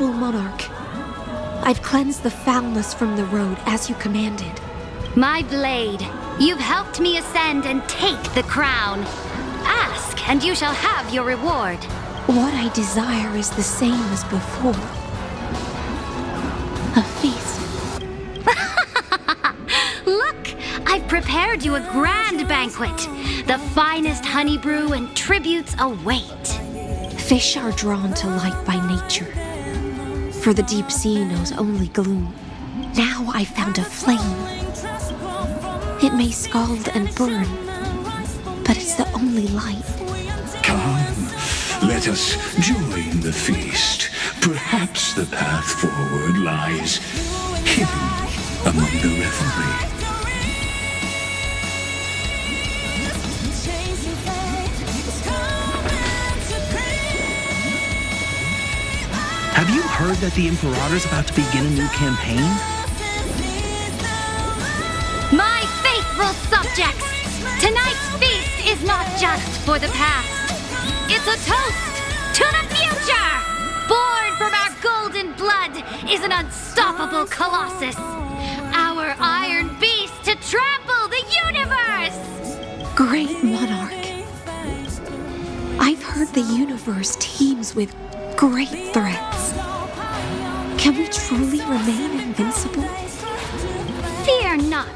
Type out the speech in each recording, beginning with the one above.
Noble monarch, I've cleansed the foulness from the road as you commanded. My blade, you've helped me ascend and take the crown. Ask, and you shall have your reward. What I desire is the same as before. A feast. Look, I've prepared you a grand banquet. The finest honey brew and tributes await. Fish are drawn to light by nature, for the deep sea knows only gloom. Now I found a flame. It may scald and burn, but it's the only light. Come, let us join the feast. Perhaps the path forward lies hidden among the revelry. Have you heard that the Imperator's about to begin a new campaign? My faithful subjects, tonight's feast is not just for the past. It's a toast to the future! Born from our golden blood is an unstoppable colossus. Our iron beast to trample the universe! Great monarch, I've heard the universe teems with great threats. Can we truly remain invincible? Fear not.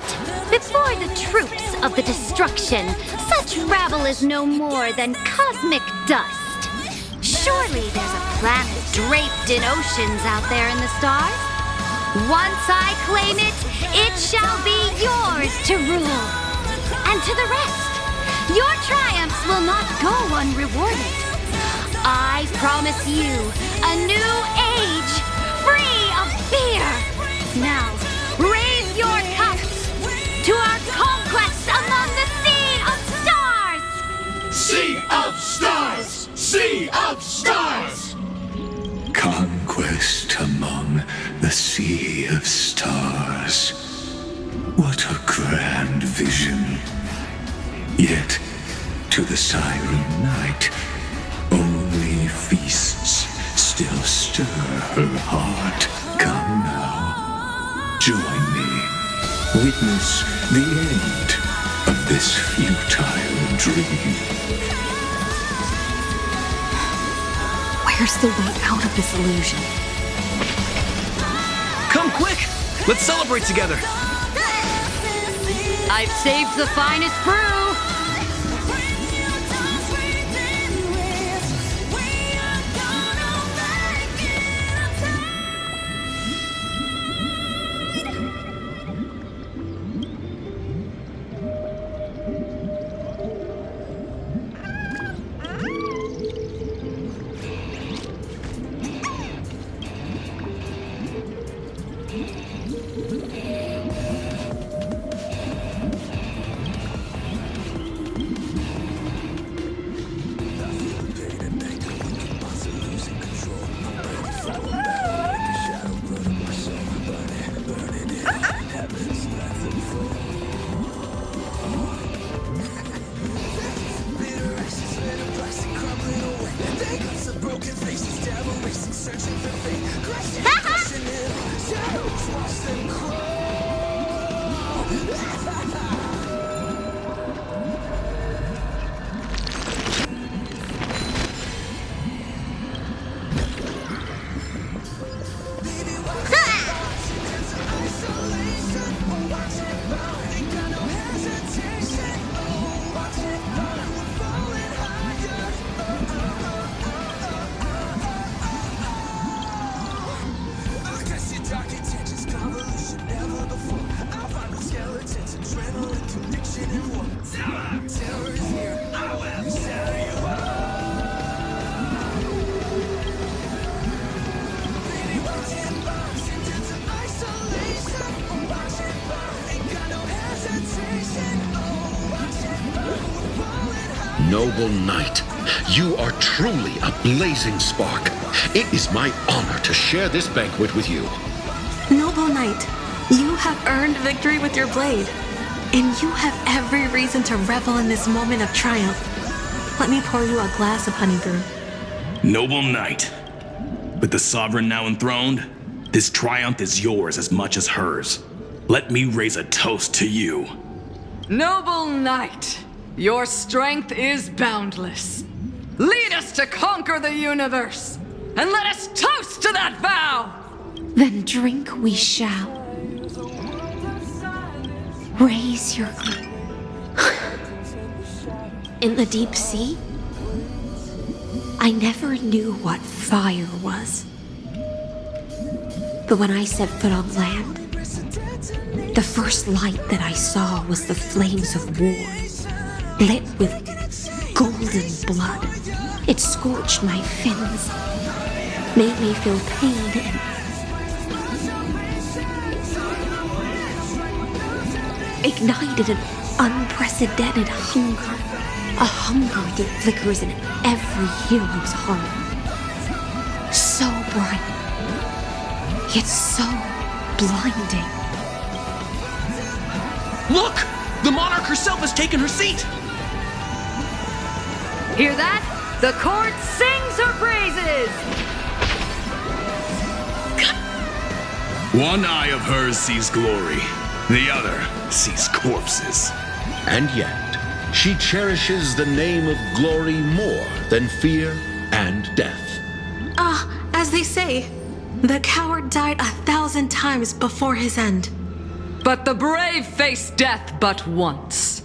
Before the troops of the destruction, such rabble is no more than cosmic dust. Surely there's a planet draped in oceans out there in the stars. Once I claim it, it shall be yours to rule. And to the rest, your triumphs will not go unrewarded. I promise you a new age, free of fear. Now, raise your cups to our conquest among the Sea of Stars! Sea of Stars! Sea of Stars! Conquest among the Sea of Stars. What a grand vision. Yet, to the Cyrene night, only feasts still stir her heart. Come now, join me. Witness the end of this futile dream. Where's the way out of this illusion? Come quick! Let's celebrate together! I've saved the finest brew! Noble knight, you are truly a blazing spark. It is my honor to share this banquet with you. Noble knight, you have earned victory with your blade, and you have every reason to revel in this moment of triumph. Let me pour you a glass of honey brew. Noble knight, With the Sovereign now enthroned, this triumph is yours as much as hers. Let me raise a toast to you. Noble knight, your strength is boundless. Lead us to conquer the universe, and let us toast to that vow! Then drink we shall. Raise your glass. In the deep sea, I never knew what fire was. But when I set foot on land, the first light that I saw was the flames of war, lit with golden blood. It scorched my fins, made me feel pain and ignited an unprecedented hunger. A hunger that flickers in every hero's heart. So bright, yet so blinding. Look! The monarch herself has taken her seat! Hear that? The court sings her praises! One eye of hers sees glory, the other sees corpses. And yet, she cherishes the name of glory more than fear and death. As they say, the coward died 1,000 times before his end. But the brave face death but once,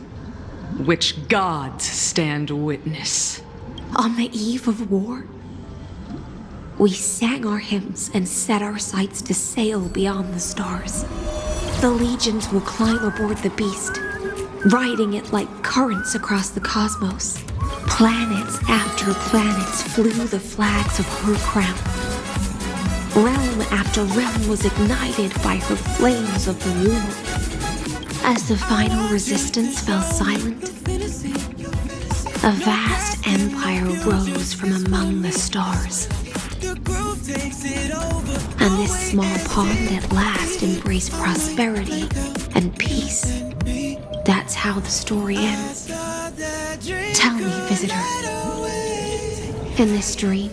which gods stand witness. On the eve of war, we sang our hymns and set our sights to sail beyond the stars. The legions will climb aboard the beast, riding it like currents across the cosmos. Planets after planets flew the flags of her crown. Realm after realm was ignited by her flames of war. As the final resistance fell silent, a vast empire rose from among the stars. And this small pond at last embraced prosperity and peace. That's how the story ends. Tell me, visitor, in this dream,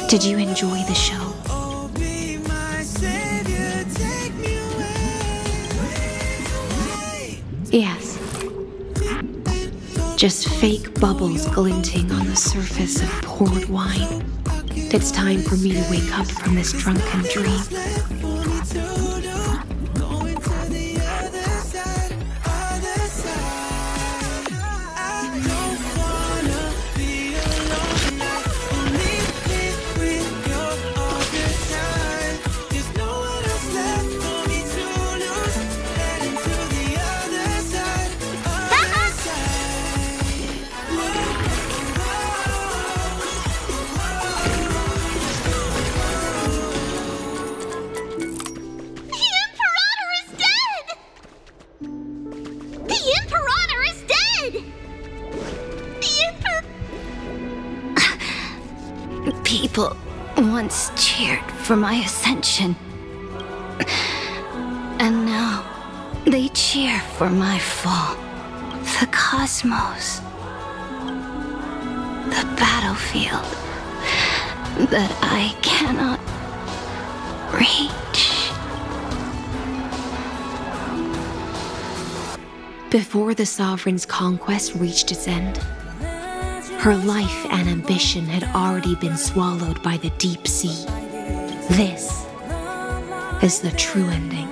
did you enjoy the show? Yes. Just fake bubbles glinting on the surface of poured wine. It's time for me to wake up from this drunken dream. People once cheered for my ascension. And now they cheer for my fall. The cosmos. The battlefield that I cannot reach. Before the Sovereign's conquest reached its end, her life and ambition had already been swallowed by the deep sea. This is the true ending.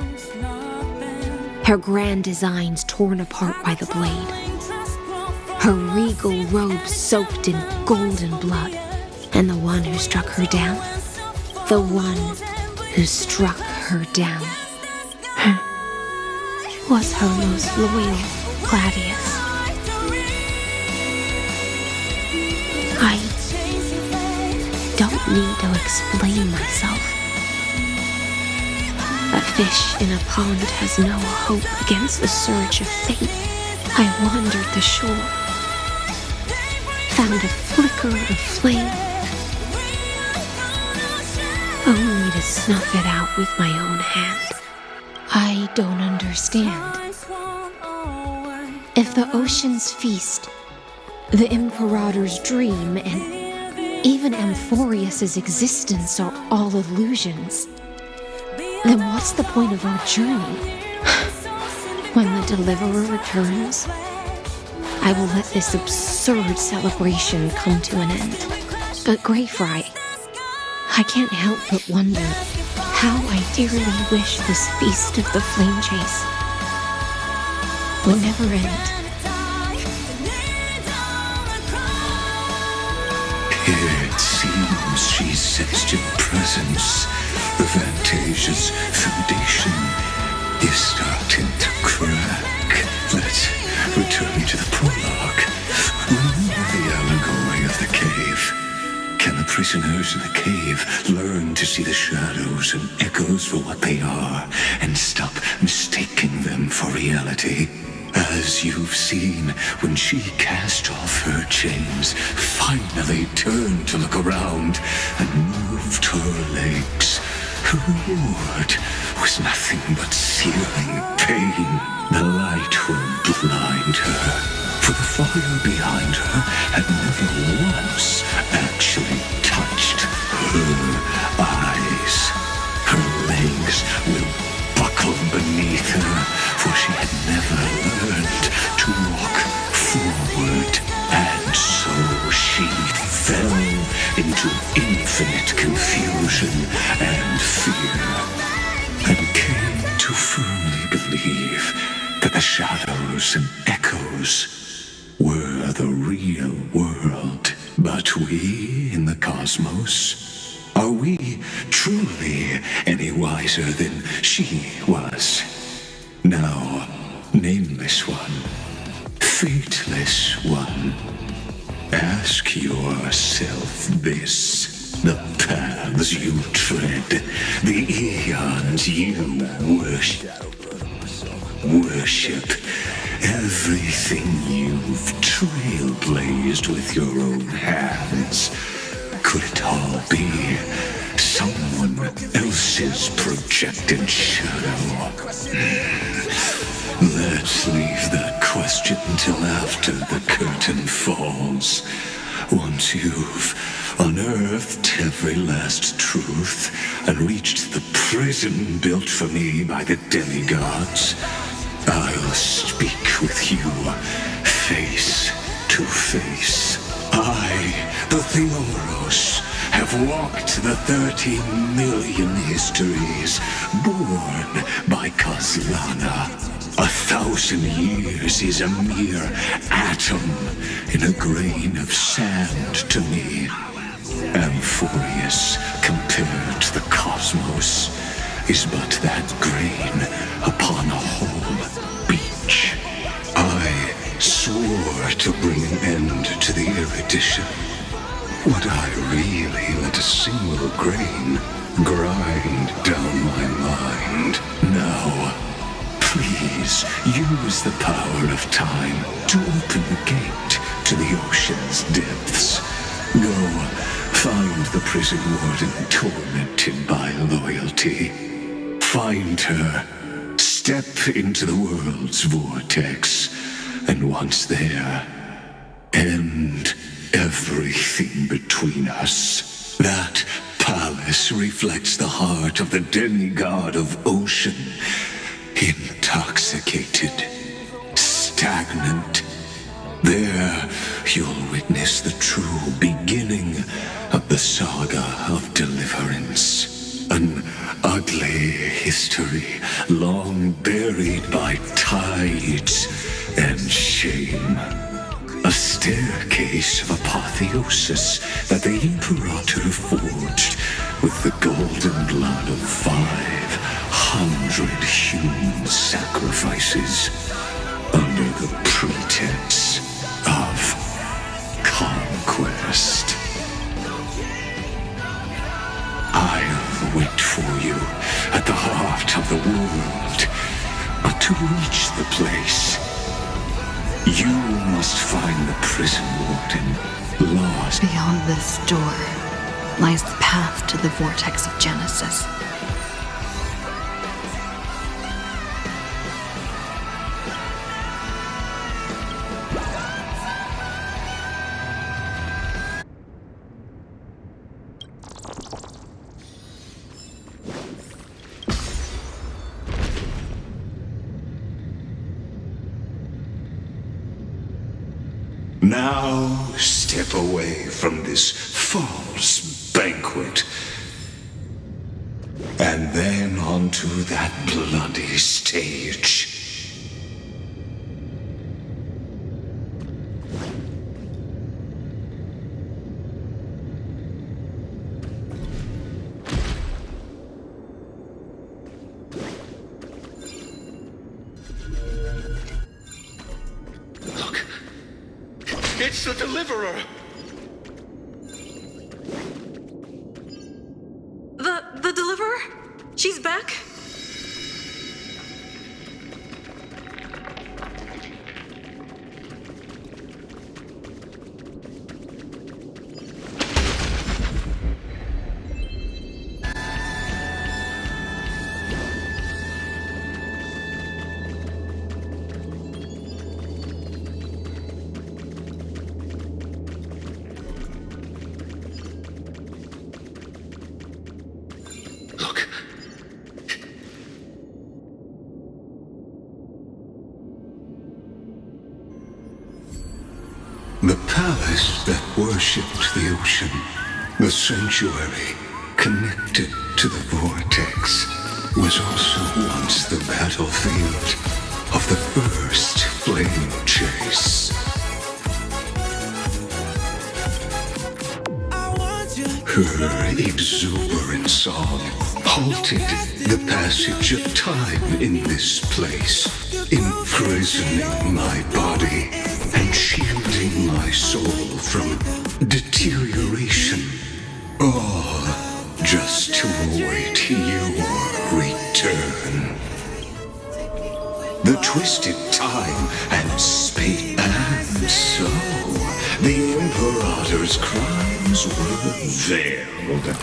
Her grand designs torn apart by the blade. Her regal robes soaked in golden blood. And the one who struck her down? The one who struck her down was her most loyal Gladius. I don't need to explain myself. A fish in a pond has no hope against the surge of fate. I wandered the shore, found a flicker of flame, only to snuff it out with my own hand. I don't understand. If the oceans feast, the Imperator's dream, and even Amphorius's existence are all illusions, then what's the point of our journey? When the Deliverer returns, I will let this absurd celebration come to an end. But Greyfry, I can't help but wonder how I dearly wish this feast of the Flame Chase would never end. It seems she sensed your presence. The Fantasia's foundation is starting to crack. Let's return to the prologue. Remember the allegory of the cave. Can the prisoners in the cave learn to see the shadows and echoes for what they are and stop mistaking them for reality? As you've seen, when she cast off her chains, finally turned to look around and moved her legs, her reward was nothing but searing pain. The light will blind her, for the fire behind her had never once actually touched her eyes. Her legs will buckle beneath her, for she had never learned to walk forward, and so she fell into infinite confusion and fear, and came to firmly believe that the shadows and echoes were the real world. But we in the cosmos, are we truly any wiser than she was? Now, nameless one, fateless one, ask yourself this. The paths you tread, the eons you worship, everything you've trailblazed with your own hands, could it all be someone else's projected shadow? Let's leave that question till after the curtain falls. Once you've unearthed every last truth and reached the prison built for me by the demigods, I'll speak with you face to face. I, the Theoros, have walked the 30 million histories born by Kozlana. 1,000 years is a mere atom in a grain of sand to me. Amphorius, compared to the cosmos, is but that grain upon a whole beach. I swore to bring an end to the erudition. Would I really let a single grain grind down my mind? No. Please use the power of time to open the gate to the ocean's depths. Go, find the prison warden tormented by loyalty. Find her, step into the world's vortex, and once there, end everything between us. That palace reflects the heart of the demigod of ocean. Intoxicated, stagnant. There you'll witness the true beginning of the saga of deliverance. An ugly history long buried by tides and shame. A staircase of apotheosis that the Imperator forged with the golden blood of 500 human sacrifices under the pretense of conquest. I'll wait for you at the heart of the world, but to reach the place, you must find the prison warden lost. Beyond this door lies the path to the vortex of Genesis. Now step away from this false banquet. And then onto that bloody stage. Look! It's the Deliverer! The Deliverer? She's back? Look! The palace that worshipped the ocean, the sanctuary connected to the vortex, was also once the battlefield of the first flame chase. Her exuberant song halted the passage of time in this place, imprisoning my body and shielding my soul from deterioration, all just to await your return. The twisted time and space, and so the Imperator's crimes were veiled.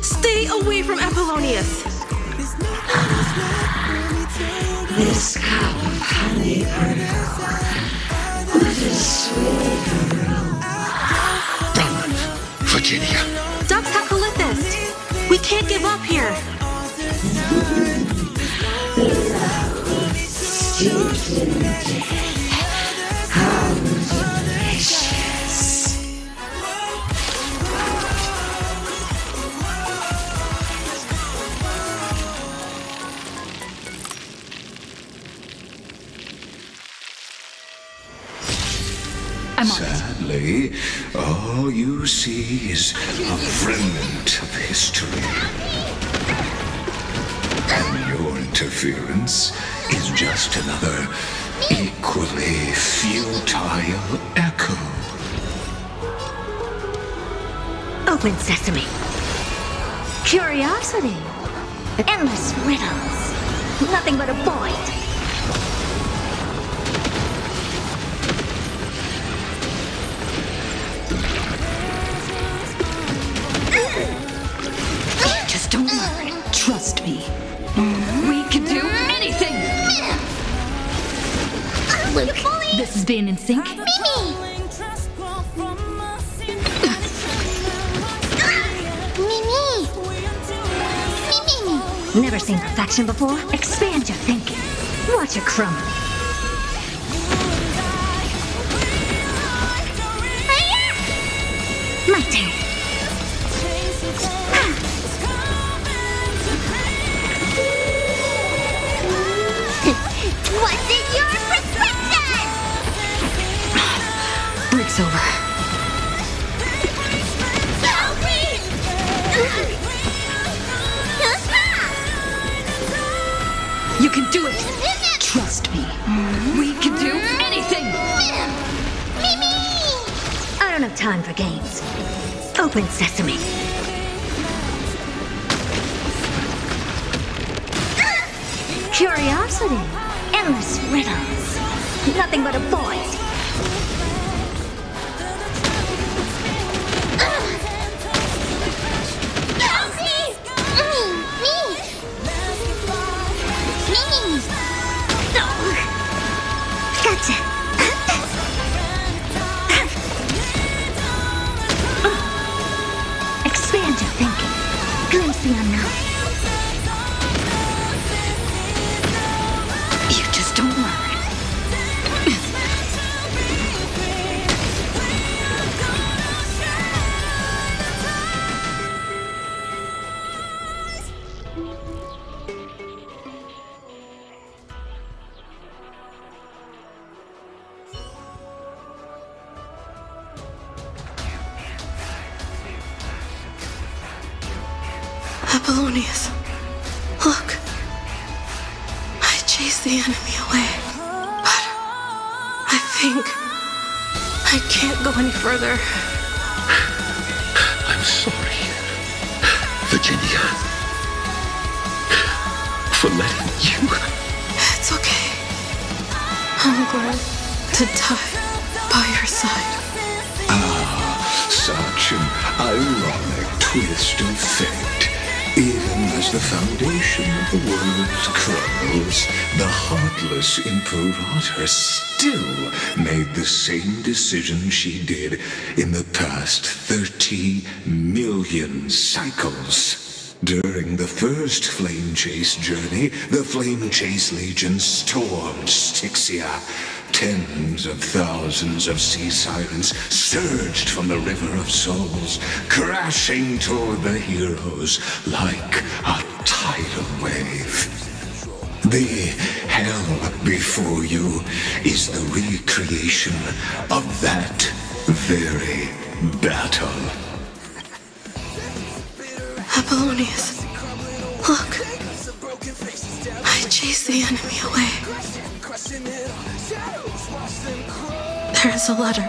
Stay away from Apollonius! This cup of honey brew, let it sway the room. Run, Virginia! Dux Hakulitis! We can't give up here! Steeped in death, how delicious. Sadly, all you see is a remnant of history. And your interference is just another equally futile echo. Open sesame. Curiosity. Endless riddles. Nothing but a void. Just don't learn. Trust me. We can do anything! Luke, this is being in sync. Never seen perfection before? Expand your thinking. Watch it crumble. My turn. What's in your prescription? Break's over. You can do it. Trust me. We can do anything. I don't have time for games. Open sesame. Curiosity. Endless riddles. Nothing but a void. Gotcha. Expand your thinking. Glimpse the unknown. Apollonius, look. I chased the enemy away, but I think I can't go any further. I'm sorry, Virginia, for letting you. It's okay. I'm going to die by your side. Such an ironic twist of fate. Even as the foundation of the world crumbles, the heartless Imperator still made the same decision she did in the past 30 million cycles. During the first Flame Chase journey, the Flame Chase Legion stormed Styxia. Tens of thousands of sea sirens surged from the River of Souls, crashing toward the heroes like a tidal wave. The hell before you is the recreation of that very battle. Apollonius, look. I chased the enemy away. There is a letter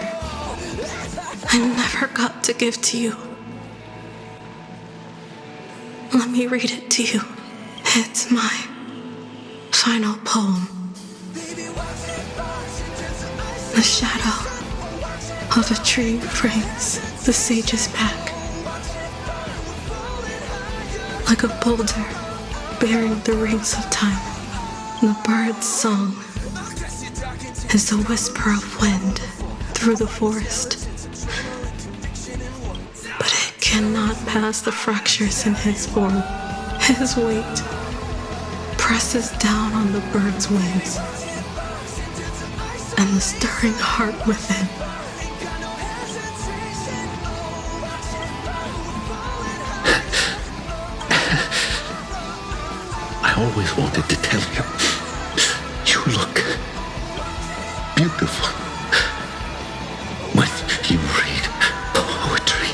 I never got to give to you. Let me read it to you. It's my final poem. The shadow of a tree frames the sage's back. Like a boulder bearing the rings of time, the bird's song is the whisper of wind through the forest. But it cannot pass the fractures in his form. His weight presses down on the bird's wings and the stirring heart within. I always wanted to tell you. You look beautiful when you read poetry.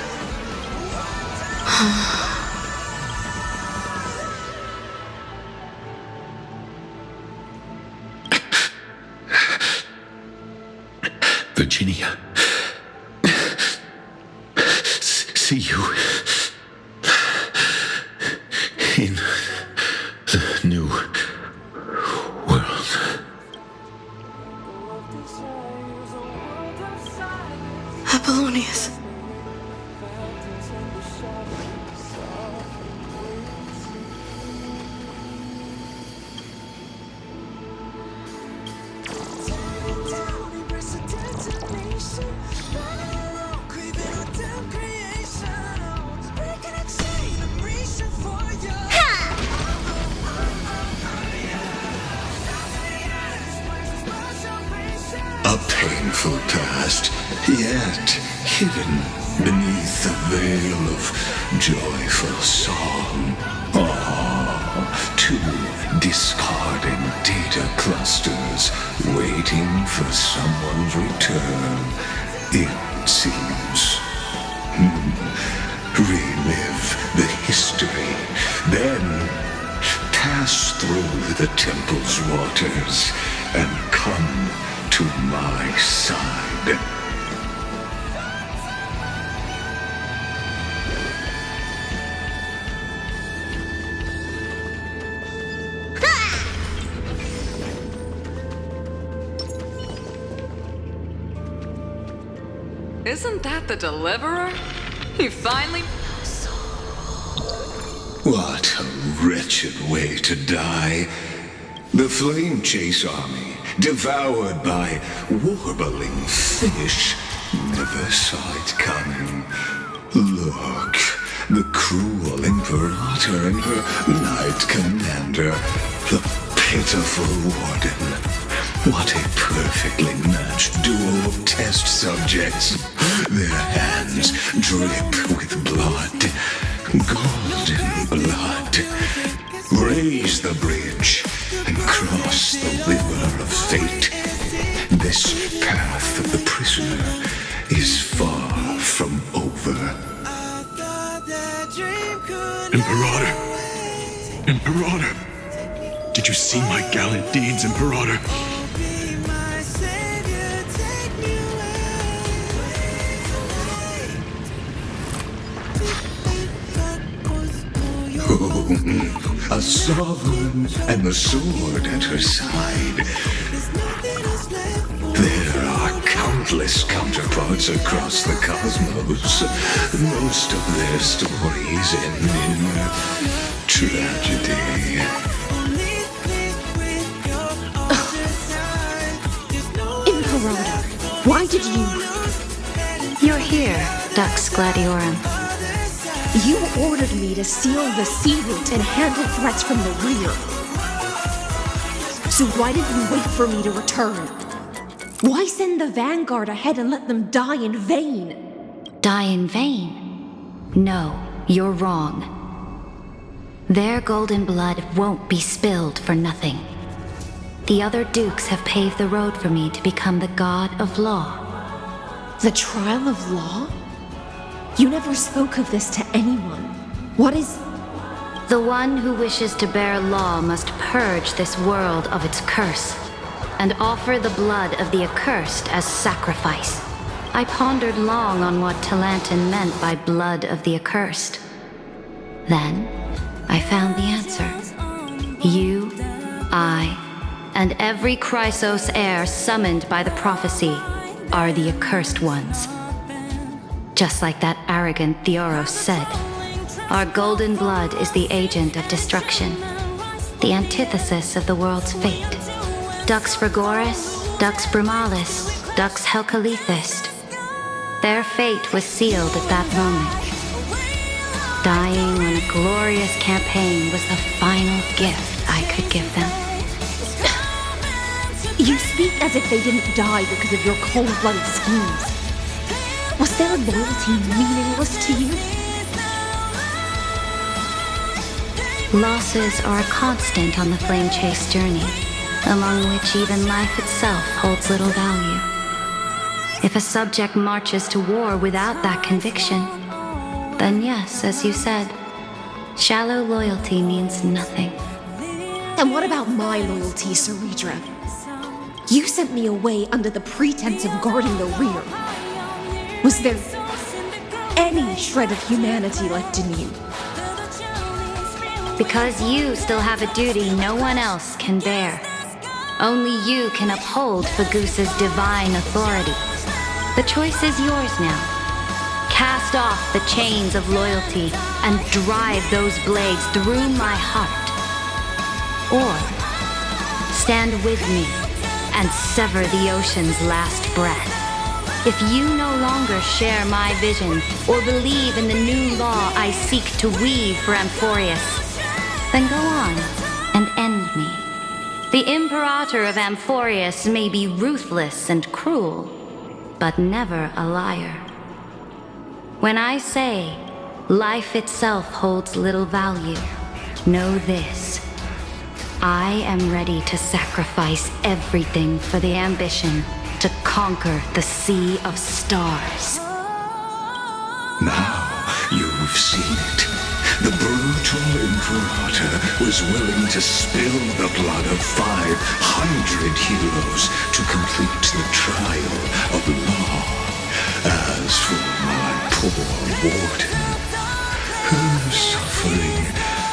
Virginia, see you in the new world. Apollonius. A painful past, yet hidden beneath a veil of joyful song. Two discarding data clusters waiting for someone's return, it seems. Relive the history, then pass through the temple's waters and come to my side. Isn't that the Deliverer? He finally... What a wretched way to die. The Flame Chase army, devoured by warbling fish, never saw it coming. Look, the cruel Imperator and her Knight Commander, the pitiful Warden. What a perfectly matched duo of test subjects. Their hands drip with blood, golden blood. Raise the bridge and cross the river of fate. This path of the prisoner is far from over. Imperator! see my gallant deeds, Imperator. A sovereign and the sword at her side. There are countless counterparts across the cosmos. Most of their stories end in tragedy. Imperator, why did you... You're here, Dux Gladiorum. You ordered me to seal the sea route and handle threats from the rear. So why didn't you wait for me to return? Why send the vanguard ahead and let them die in vain? Die in vain? No, you're wrong. Their golden blood won't be spilled for nothing. The other dukes have paved the road for me to become the god of law. The trial of law? You never spoke of this to anyone. What is... The one who wishes to bear law must purge this world of its curse, and offer the blood of the accursed as sacrifice. I pondered long on what Talantin meant by blood of the accursed. Then, I found the answer. You, I, and every Chrysos heir summoned by the prophecy are the accursed ones. Just like that arrogant Theoros said, our golden blood is the agent of destruction, the antithesis of the world's fate. Dux Frigoris, Dux Brumalis, Dux Helcalethist. Their fate was sealed at that moment. Dying on a glorious campaign was the final gift I could give them. You speak as if they didn't die because of your cold-blooded schemes. Was their loyalty meaningless to you? Losses are a constant on the flame chase journey, among which even life itself holds little value. If a subject marches to war without that conviction, then yes, as you said, shallow loyalty means nothing. And what about my loyalty, Cerydra? You sent me away under the pretense of guarding the rear. Was there any shred of humanity left in you? Because you still have a duty no one else can bear. Only you can uphold Fagoos's divine authority. The choice is yours now. Cast off the chains of loyalty and drive those blades through my heart. Or stand with me and sever the ocean's last breath. If you no longer share my vision or believe in the new law I seek to weave for Amphorius, then go on and end me. The Imperator of Amphorius may be ruthless and cruel, but never a liar. When I say life itself holds little value, know this. I am ready to sacrifice everything for the ambition to conquer the Sea of Stars. Now you've seen it. The brutal Imperator was willing to spill the blood of 500 heroes to complete the trial of law. As for my poor warden, her suffering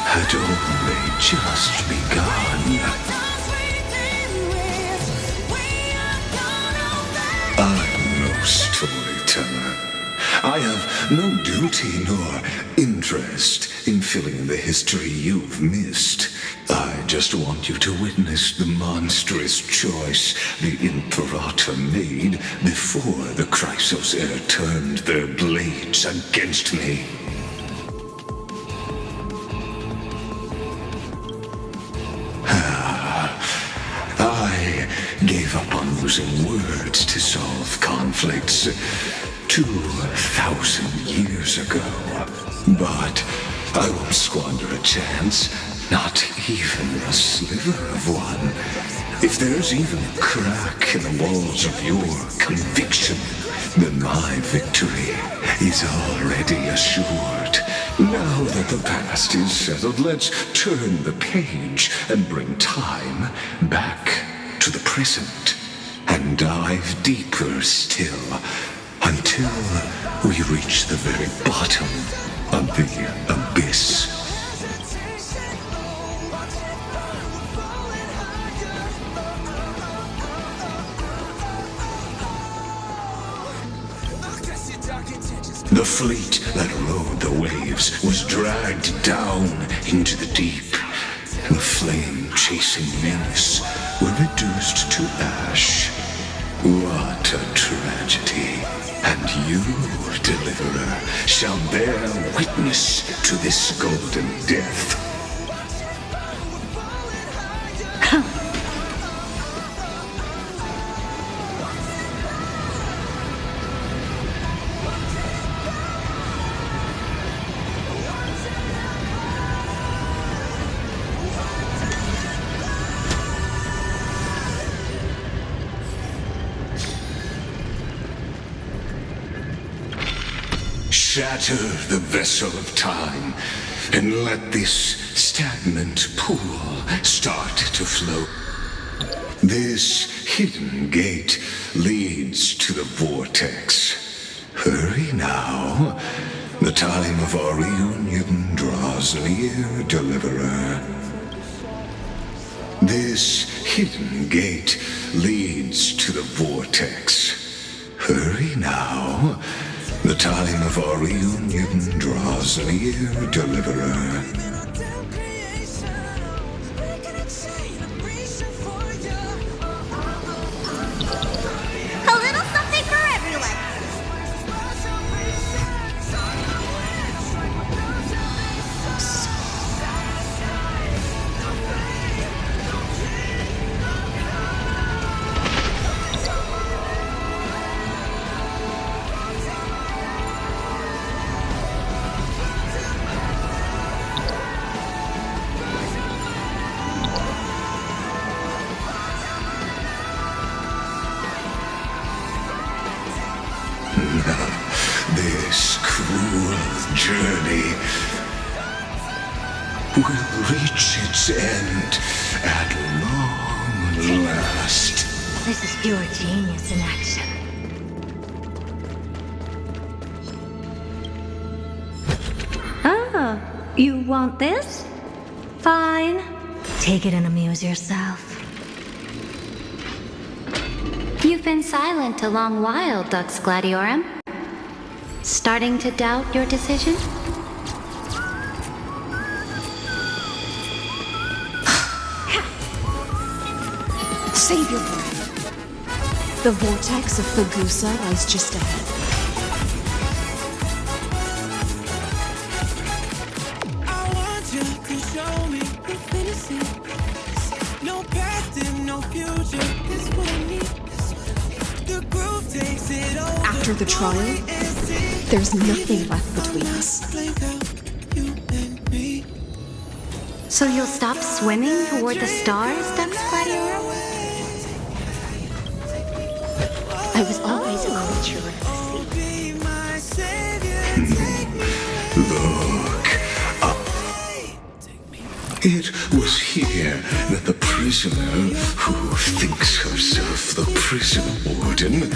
had only just begun. I'm no storyteller. I have no duty nor interest in filling the history you've missed. I just want you to witness the monstrous choice the Imperator made before the Chrysos heir turned their blades against me. I gave up on using words to solve conflicts 2,000 years ago. But I won't squander a chance, not even a sliver of one. If there's even a crack in the walls of your conviction, then my victory is already assured. Now that the past is settled, let's turn the page and bring time back to the present and dive deeper still until we reach the very bottom of the abyss. The fleet that rode the waves was dragged down into the deep. The flame-chasing menace were reduced to ash. What a tragedy. And you, Deliverer, shall bear witness to this golden death. Shatter the vessel of time, and let this stagnant pool start to flow. This hidden gate leads to the vortex. Hurry now. The time of our reunion draws near, Deliverer. This hidden gate leads to the vortex. Hurry now. The time of our reunion draws near, Deliverer. A little something for everyone. This cruel journey will reach its end at long last. This is pure genius in action. Oh, you want this? Fine. Take it and amuse yourself. You've been silent a long while, Dux Gladiorum. Starting to doubt your decision? Save your breath. The vortex of Fagusa lies just ahead. I want you to show me infinity. No past and no future. This what I need. The groove takes it over. After the trial, there's nothing left between us. So you'll stop swimming toward the stars, Dux Gladiorum? I was always a creature of the sea. Look up. It was here that the prisoner, who thinks herself the prison warden,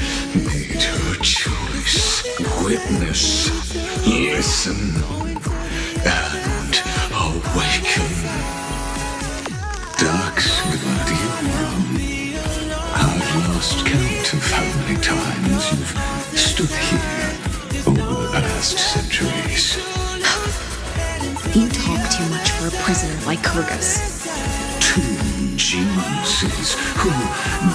made her choice. Witness, listen, and awaken. Dux Gladiorum. I've lost count of how many times you've stood here over the past centuries. You talk too much for a prisoner like Kurgus. Two geniuses who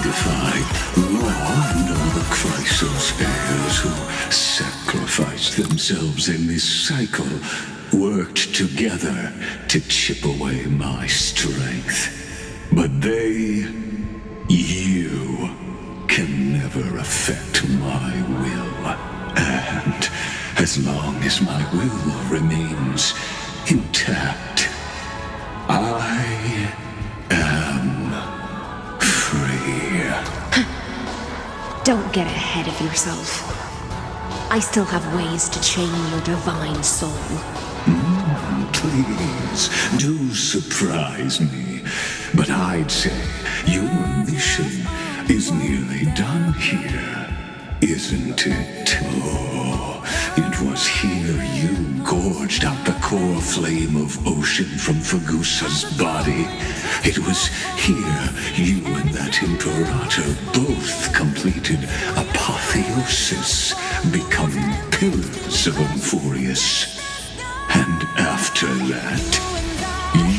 defy law and all the Chrysos heirs who sacrificed themselves in this cycle, worked together to chip away my strength. But they, you, can never affect my will. And as long as my will remains intact, I am free. Don't get ahead of yourself. I still have ways to chain your divine soul. please, do surprise me. But I'd say your mission is nearly done here, isn't it? Oh, it was here you gorged out the core flame of ocean from Fagusa's body. It was here you and that Imperator both completed apotheosis, becoming pillars of Euphorius. And after that, you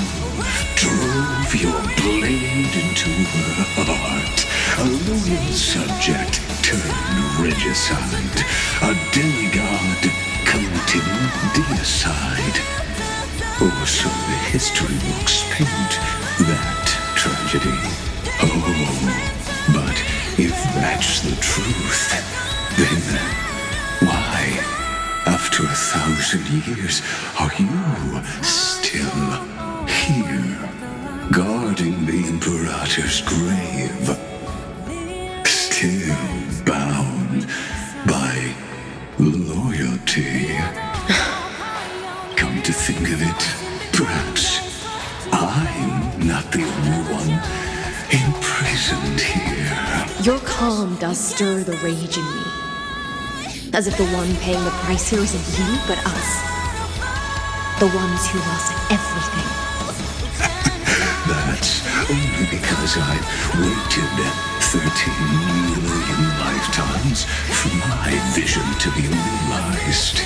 drove your blade into her heart. A loyal subject turned regicide. A demigod committing deicide. Or so the history books paint that tragedy. Oh, but if that's the truth, then why, after 1,000 years, are you still here, guarding the Imperator's grave? Still bound by loyalty. Come to think of it, perhaps I'm not the only one imprisoned here. Your calm does stir the rage in me. As if the one paying the price here isn't you, but us. The ones who lost everything. That's only because I've waited 13 million lifetimes for my vision to be realized.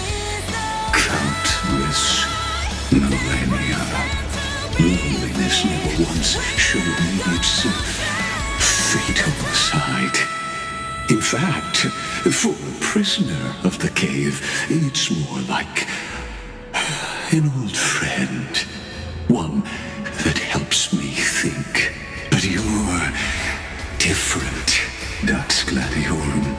Countless millennia. Loneliness never once showed me its fatal side. In fact, for a prisoner of the cave, it's more like an old friend. One that helps me think. But you're different, Dux Gladiorum.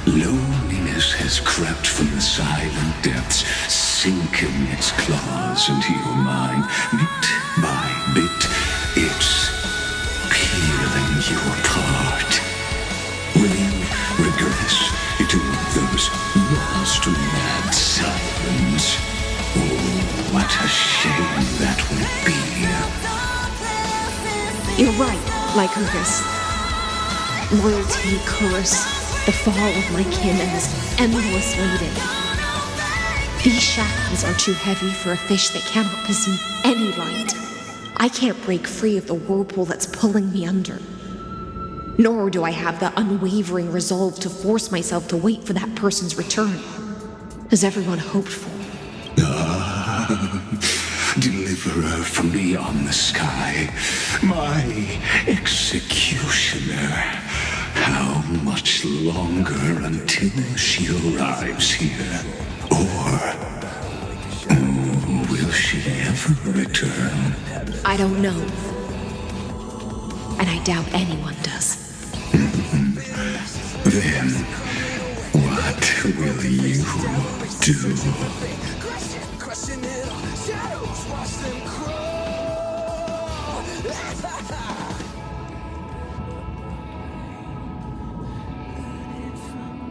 Loneliness has crept from the silent depths, sinking its claws into your mind. Bit by bit, it's peeling you apart. Will you regress into those lost mad sirens? Oh, what a shame that would be. You're right, Lygus. Loyalty, curse, the fall of my kin, and this endless waiting. These shackles are too heavy for a fish that cannot perceive any light. I can't break free of the whirlpool that's pulling me under. Nor do I have the unwavering resolve to force myself to wait for that person's return, as everyone hoped for. Deliverer from beyond the sky, my executioner. How much longer until she arrives here? Or will she ever return? I don't know. And I doubt anyone does. Then, what will you do?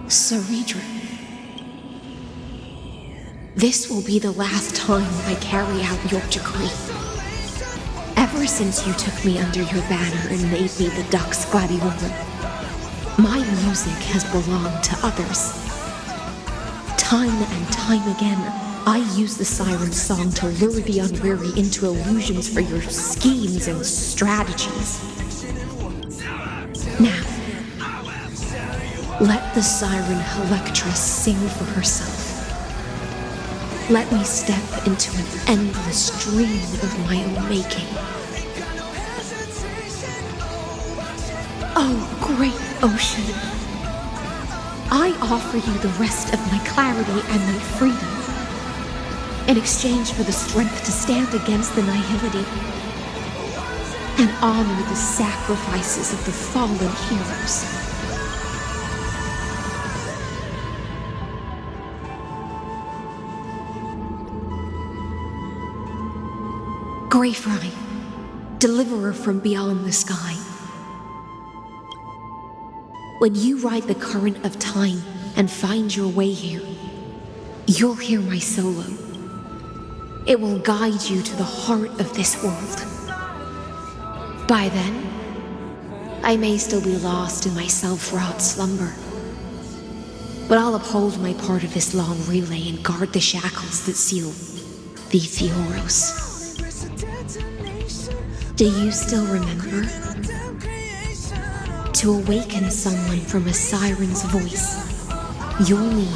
Cerydra. This will be the last time I carry out your decree. Ever since you took me under your banner and made me the Dux Gladiorum, my music has belonged to others. Time and time again, I use the siren song to lure the unwary into illusions for your schemes and strategies. Now, let the siren Electra sing for herself. Let me step into an endless dream of my own making. Oh, great ocean. I offer you the rest of my clarity and my freedom in exchange for the strength to stand against the nihility and honor the sacrifices of the fallen heroes. Greyfry, deliverer from beyond the sky. When you ride the current of time and find your way here, you'll hear my solo. It will guide you to the heart of this world. By then, I may still be lost in my self-wrought slumber, but I'll uphold my part of this long relay and guard the shackles that seal the Theoros. Do you still remember? To awaken someone from a siren's voice, you'll need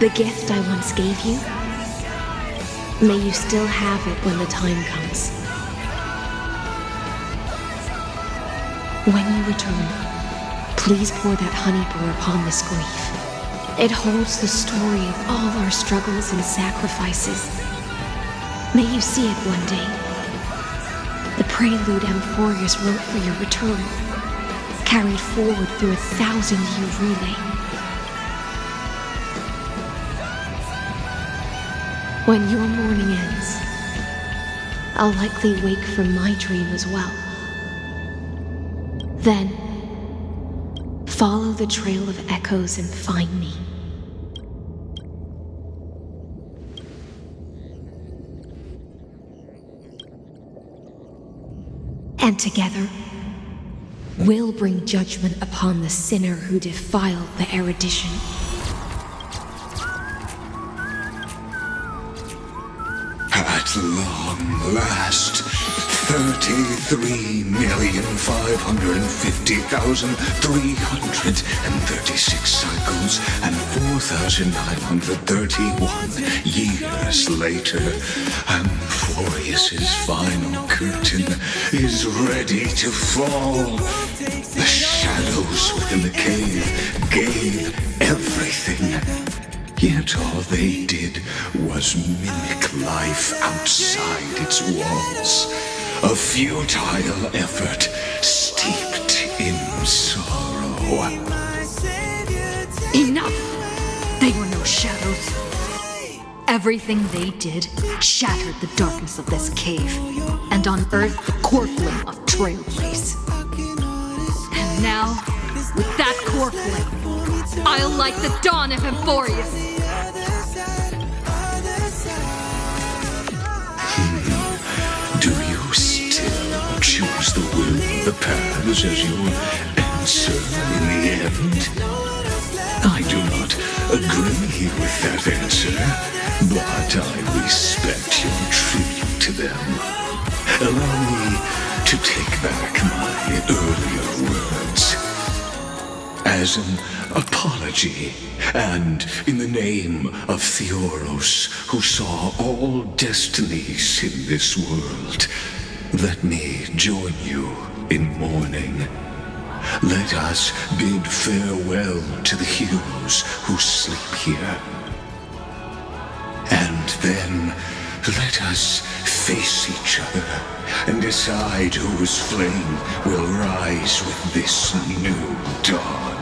the gift I once gave you. May you still have it when the time comes. When you return, please pour that honey brew upon this grief. It holds the story of all our struggles and sacrifices. May you see it one day. The prelude Amphorius wrote for your return, carried forward through a 1,000-year relay. When your morning ends, I'll likely wake from my dream as well. Then, follow the trail of echoes and find me. And together, we'll bring judgment upon the sinner who defiled the erudition. At long last, 33,550,336 cycles and 4,931 years later, Amphorius's final curtain is ready to fall. The shadows within the cave gave everything. Yet all they did was mimic life outside its walls. A futile effort steeped in sorrow. Enough! They were no shadows. Everything they did shattered the darkness of this cave and unearthed the core flame of Trailblaze. And now, with that core flame, I'll light the dawn of Amphorius. Do you still choose the will of the past as your answer in the end? I do not agree with that answer, but I respect your tribute to them. Allow me to take back my earlier words. As an apology, and in the name of Theoros, who saw all destinies in this world, let me join you in mourning. Let us bid farewell to the heroes who sleep here. And then let us face each other and decide whose flame will rise with this new dawn.